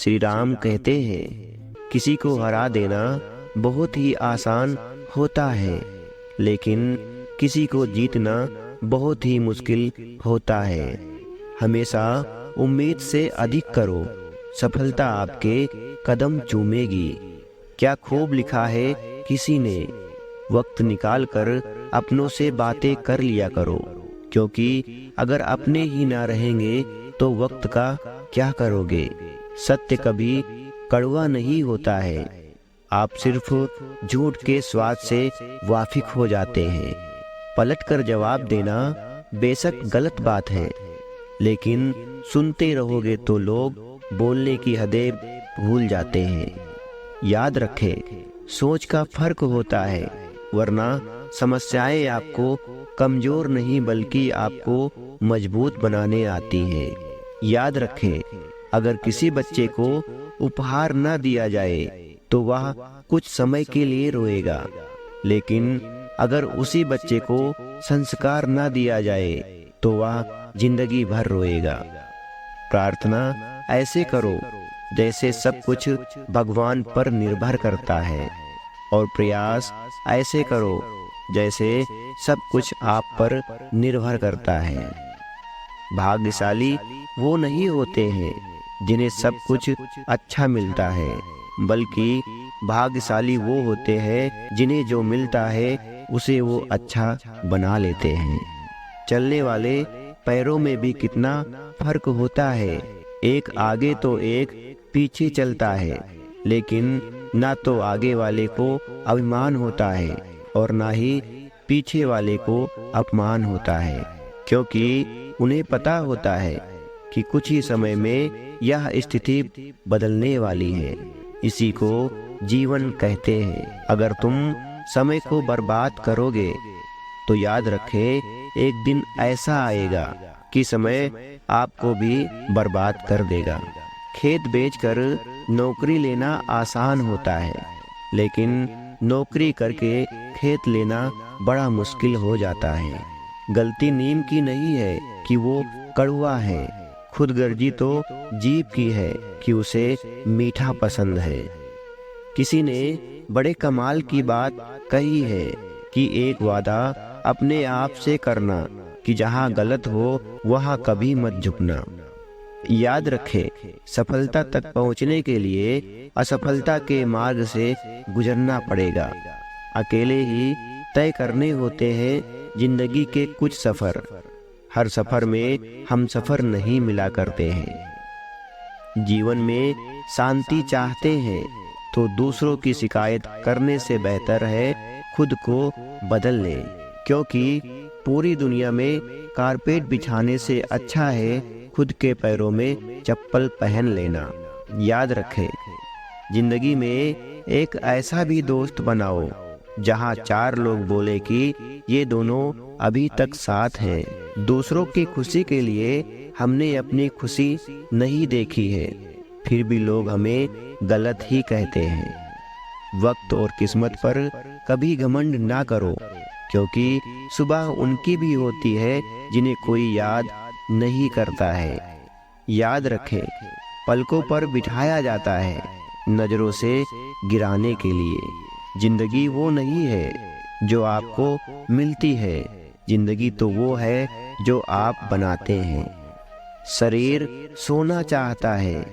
श्री राम कहते हैं, किसी को हरा देना बहुत ही आसान होता है, लेकिन किसी को जीतना बहुत ही मुश्किल होता है। हमेशा उम्मीद से अधिक करो, सफलता आपके कदम चूमेगी। क्या खूब लिखा है किसी ने, वक्त निकाल कर अपनों से बातें कर लिया करो, क्योंकि अगर अपने ही ना रहेंगे तो वक्त का क्या करोगे। सत्य कभी कड़वा नहीं होता है, आप सिर्फ झूठ के स्वाद से वाकिफ हो जाते हैं। पलट कर जवाब देना बेशक गलत बात है, लेकिन सुनते रहोगे तो लोग बोलने की हदें भूल जाते हैं। याद रखें, सोच का फर्क होता है, वरना समस्याएं आपको कमजोर नहीं बल्कि आपको मजबूत बनाने आती हैं। याद रखें, अगर किसी बच्चे को उपहार न दिया जाए तो वह कुछ समय के लिए रोएगा, लेकिन अगर उसी बच्चे को संस्कार न दिया जाए तो वह जिंदगी भर रोएगा। प्रार्थना ऐसे करो जैसे सब कुछ भगवान पर निर्भर करता है, और प्रयास ऐसे करो जैसे सब कुछ आप पर निर्भर करता है। भाग्यशाली वो नहीं होते हैं जिन्हें सब कुछ अच्छा मिलता है, बल्कि भाग्यशाली वो होते हैं जिन्हें जो मिलता है उसे वो अच्छा बना लेते हैं। चलने वाले पैरों में भी कितना फर्क होता है, एक आगे तो एक पीछे चलता है, लेकिन ना तो आगे वाले को अभिमान होता है और ना ही पीछे वाले को अपमान होता है, क्योंकि उन्हें पता होता है कि कुछ ही समय में यह स्थिति बदलने वाली है। इसी को जीवन कहते हैं। अगर तुम समय को बर्बाद करोगे तो याद रखें, एक दिन ऐसा आएगा कि समय आपको भी बर्बाद कर देगा। खेत बेचकर नौकरी लेना आसान होता है, लेकिन नौकरी करके खेत लेना बड़ा मुश्किल हो जाता है। गलती नीम की नहीं है कि वो कड़वा है, खुदगर्जी तो जीभ की है कि उसे मीठा पसंद है। किसी ने बड़े कमाल की बात कही है कि एक वादा अपने आप से करना कि जहाँ गलत हो वहाँ कभी मत झुकना। याद रखें, सफलता तक पहुँचने के लिए असफलता के मार्ग से गुजरना पड़ेगा। अकेले ही तय करने होते हैं जिंदगी के कुछ सफर। हर सफर में हम सफर नहीं मिला करते हैं। जीवन में शांति चाहते हैं तो दूसरों की शिकायत करने से बेहतर है खुद को बदल लें, क्योंकि पूरी दुनिया में कारपेट बिछाने से अच्छा है खुद के पैरों में चप्पल पहन लेना। याद रखें, जिंदगी में एक ऐसा भी दोस्त बनाओ जहां 4 लोग बोले कि ये दोनों अभी तक साथ हैं। दूसरों की खुशी के लिए हमने अपनी खुशी नहीं देखी है, फिर भी लोग हमें गलत ही कहते हैं। वक्त और किस्मत पर कभी घमंड ना करो, क्योंकि सुबह उनकी भी होती है जिन्हें कोई याद नहीं करता है। याद रखें, पलकों पर बिठाया जाता है नजरों से गिराने के लिए। जिंदगी वो नहीं है जो आपको मिलती है, जिंदगी तो वो है जो आप बनाते हैं। शरीर सोना चाहता है,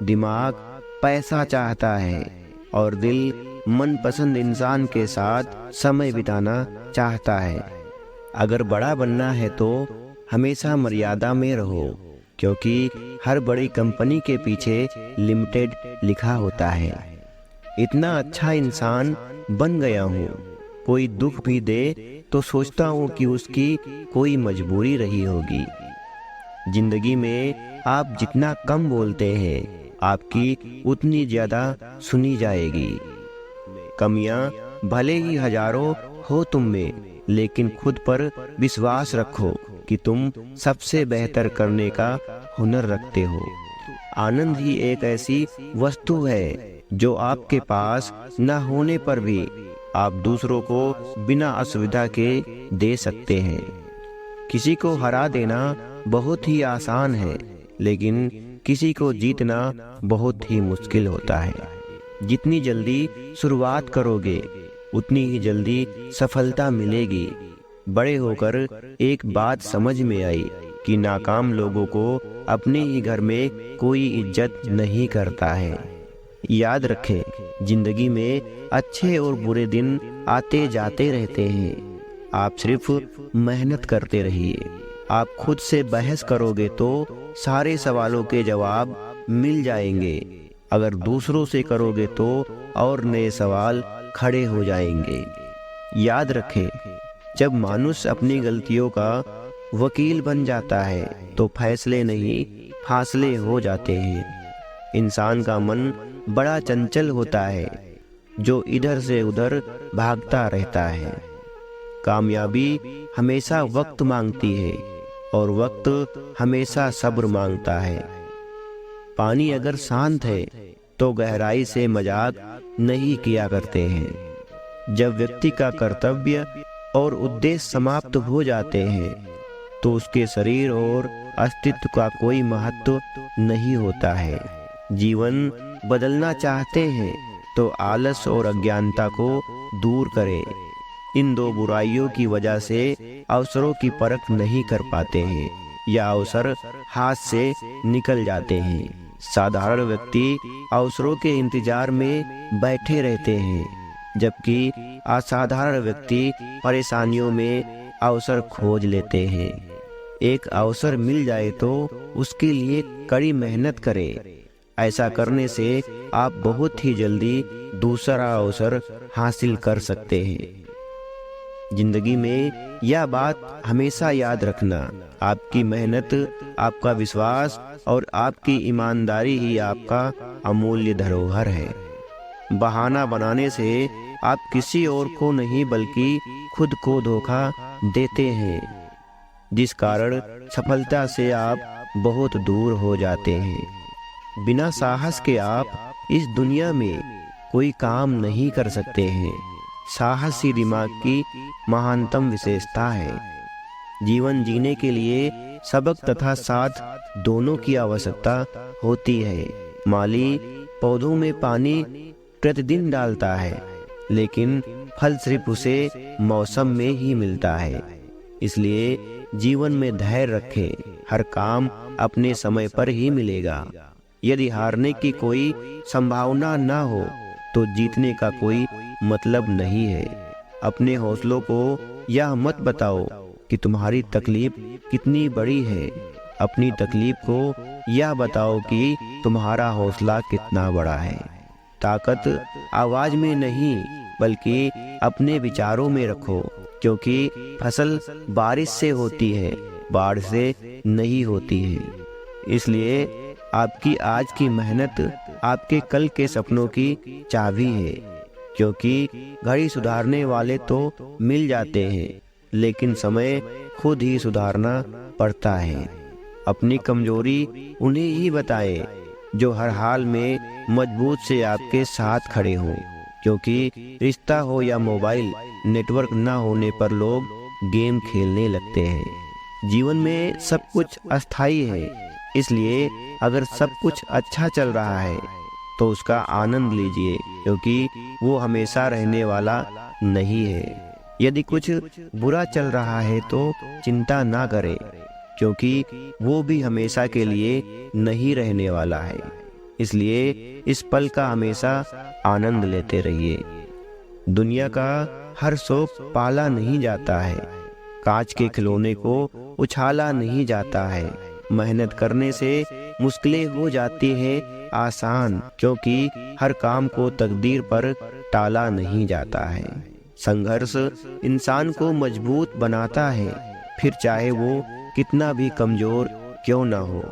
दिमाग पैसा चाहता है, और दिल मनपसंद इंसान के साथ समय बिताना चाहता है। अगर बड़ा बनना है तो हमेशा मर्यादा में रहो, क्योंकि हर बड़ी कंपनी के पीछे लिमिटेड लिखा होता है। इतना अच्छा इंसान बन गया हूँ, कोई दुख भी दे तो सोचता हूँ कि उसकी कोई मजबूरी रही होगी। जिंदगी में आप जितना कम बोलते हैं, आपकी उतनी ज्यादा सुनी जाएगी। कमियां भले ही हजारों हो तुम में, लेकिन खुद पर विश्वास रखो कि तुम सबसे बेहतर करने का हुनर रखते हो। आनंद ही एक ऐसी वस्तु है जो आपके पास न होने पर भी आप दूसरों को बिना असुविधा के दे सकते हैं। किसी को हरा देना बहुत ही आसान है, लेकिन किसी को जीतना बहुत ही मुश्किल होता है। जितनी जल्दी शुरुआत करोगे उतनी ही जल्दी सफलता मिलेगी। बड़े होकर एक बात समझ में आई कि नाकाम लोगों को अपने ही घर में कोई इज्जत नहीं करता है। याद रखें, जिंदगी में अच्छे और बुरे दिन आते जाते रहते हैं। आप सिर्फ मेहनत करते रहिए। आप खुद से बहस करोगे तो सारे सवालों के जवाब मिल जाएंगे। अगर दूसरों से करोगे तो और नए सवाल खड़े हो जाएंगे। याद रखें, जब मनुष्य अपनी गलतियों का वकील बन जाता है तो फैसले नहीं फासले हो जाते हैं। इंसान का मन बड़ा चंचल होता है, जो इधर से उधर भागता रहता है। कामयाबी हमेशा वक्त मांगती है और वक्त हमेशा सब्र मांगता है। पानी अगर शांत है तो गहराई से मजाक नहीं किया करते हैं। जब व्यक्ति का कर्तव्य और उद्देश्य समाप्त हो जाते हैं तो उसके शरीर और अस्तित्व का कोई महत्व नहीं होता है। जीवन बदलना चाहते हैं तो आलस और अज्ञानता को दूर करें। इन दो बुराइयों की वजह से अवसरों की परख नहीं कर पाते हैं या अवसर हाथ से निकल जाते हैं। साधारण व्यक्ति अवसरों के इंतजार में बैठे रहते हैं, जबकि असाधारण व्यक्ति परेशानियों में अवसर खोज लेते हैं। एक अवसर मिल जाए तो उसके लिए कड़ी मेहनत करें। ऐसा करने से आप बहुत ही जल्दी दूसरा अवसर हासिल कर सकते हैं। जिंदगी में यह बात हमेशा याद रखना, आपकी मेहनत, आपका विश्वास और आपकी ईमानदारी ही आपका अमूल्य धरोहर है। बहाना बनाने से आप किसी और को नहीं बल्कि खुद को धोखा देते हैं, जिस कारण सफलता से आप बहुत दूर हो जाते हैं। बिना साहस के आप इस दुनिया में कोई काम नहीं कर सकते हैं। साहस ही दिमाग की महानतम विशेषता है। जीवन जीने के लिए सबक तथा साथ दोनों की आवश्यकता होती है। माली पौधों में पानी प्रतिदिन डालता है, लेकिन फल सिर्फ उसे मौसम में ही मिलता है। इसलिए जीवन में धैर्य रखें। हर काम अपने समय पर ही मिलेगा। यदि हारने की कोई संभावना न हो तो जीतने का कोई मतलब नहीं है। अपने हौसलों को यह मत बताओ कि तुम्हारी तकलीफ कितनी बड़ी है। अपनी तकलीफ को यह बताओ कि तुम्हारा हौसला कितना बड़ा है। ताकत आवाज में नहीं बल्कि अपने विचारों में रखो, क्योंकि फसल बारिश से होती है, बाढ़ से नहीं होती है। इसलिए आपकी आज की मेहनत आपके कल के सपनों की चाबी है। क्योंकि घड़ी सुधारने वाले तो मिल जाते हैं, लेकिन समय खुद ही सुधारना पड़ता है। अपनी कमजोरी उन्हें ही बताएं जो हर हाल में मजबूत से आपके साथ खड़े हों। क्योंकि रिश्ता हो या मोबाइल, नेटवर्क न होने पर लोग गेम खेलने लगते हैं। जीवन में सब कुछ अस्थायी है, इसलिए अगर सब कुछ अच्छा चल रहा है तो उसका आनंद लीजिए, क्योंकि वो हमेशा रहने वाला नहीं है। यदि कुछ बुरा चल रहा है तो चिंता ना करें, क्योंकि वो भी हमेशा के लिए नहीं रहने वाला है। इसलिए इस पल का हमेशा आनंद लेते रहिए। दुनिया का हर शौक पाला नहीं जाता है। कांच के खिलौने को उछाला नहीं जाता है। मेहनत करने से मुश्किलें हो जाती हैं आसान, क्योंकि हर काम को तकदीर पर टाला नहीं जाता है। संघर्ष इंसान को मजबूत बनाता है, फिर चाहे वो कितना भी कमजोर क्यों ना हो।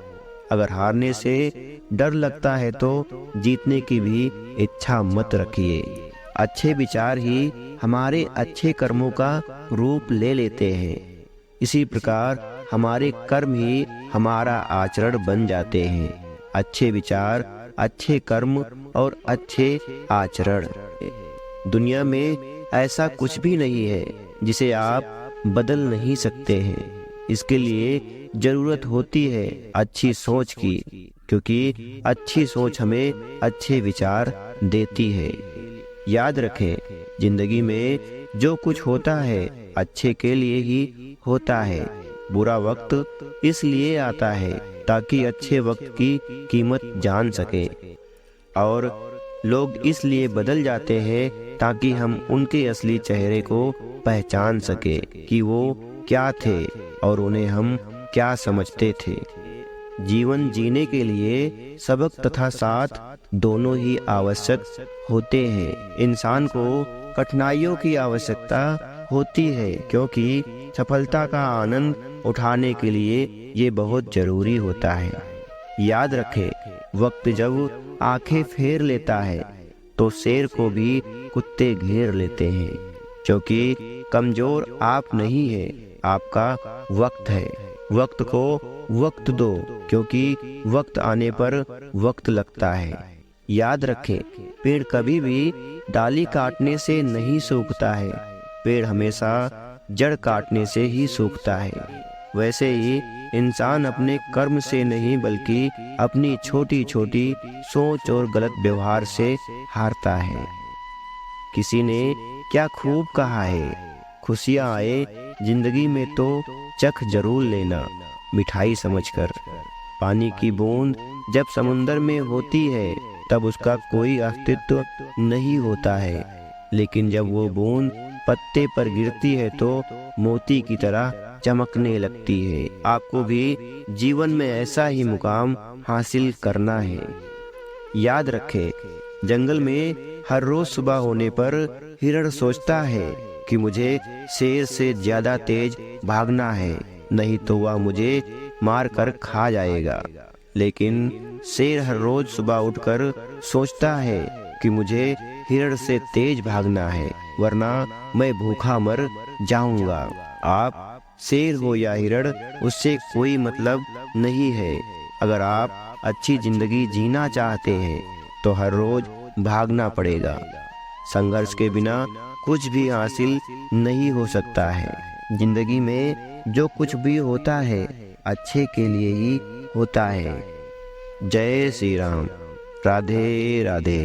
अगर हारने से डर लगता है तो जीतने की भी इच्छा मत रखिए। अच्छे विचार ही हमारे अच्छे कर्मों का रूप ले लेते हैं। इसी प्रकार हमारे कर्म ही हमारा आचरण बन जाते हैं। अच्छे विचार, अच्छे कर्म और अच्छे आचरण। दुनिया में ऐसा कुछ भी नहीं है जिसे आप बदल नहीं सकते हैं। इसके लिए जरूरत होती है अच्छी सोच की, क्योंकि अच्छी सोच हमें अच्छे विचार देती है। याद रखें, जिंदगी में जो कुछ होता है अच्छे के लिए ही होता है। बुरा वक्त इसलिए आता है ताकि अच्छे वक्त की कीमत जान सके, और लोग इसलिए बदल जाते हैं ताकि हम उनके असली चेहरे को पहचान सके कि वो क्या थे और उन्हें हम क्या समझते थे। जीवन जीने के लिए सबक तथा साथ दोनों ही आवश्यक होते हैं। इंसान को कठिनाइयों की आवश्यकता होती है, क्योंकि सफलता का आनंद उठाने के लिए ये बहुत जरूरी होता है। याद रखें, वक्त जब आंखें फेर लेता है तो शेर को भी कुत्ते घेर लेते हैं, क्योंकि कमजोर आप नहीं है, आपका वक्त है। वक्त को वक्त दो, क्योंकि वक्त आने पर वक्त लगता है। याद रखें, पेड़ कभी भी डाली काटने से नहीं सूखता है, पेड़ हमेशा जड़ काटने से ही सूखता है। वैसे ही इंसान अपने कर्म से नहीं बल्कि अपनी छोटी छोटी सोच और गलत व्यवहार से हारता है। किसी ने क्या खूब कहा है, खुशियाँ आए जिंदगी में तो चख जरूर लेना, मिठाई समझकर। पानी की बूंद जब समुंदर में होती है तब उसका कोई अस्तित्व नहीं होता है, लेकिन जब वो बूंद पत्ते पर गिरती है तो मोती की तरह चमकने लगती है। आपको भी जीवन में ऐसा ही मुकाम हासिल करना है। याद रखें, जंगल में हर रोज सुबह होने पर हिरण सोचता है कि मुझे शेर से ज्यादा तेज भागना है, नहीं तो वह मुझे मार कर खा जाएगा। लेकिन शेर हर रोज सुबह उठकर सोचता है कि मुझे हिरण से तेज भागना है, वरना मैं भूखा मर जाऊंगा। आप शेर हो या हिरण, उससे कोई मतलब नहीं है। अगर आप अच्छी जिंदगी जीना चाहते हैं तो हर रोज भागना पड़ेगा। संघर्ष के बिना कुछ भी हासिल नहीं हो सकता है। जिंदगी में जो कुछ भी होता है अच्छे के लिए ही होता है। जय श्री राम। राधे राधे।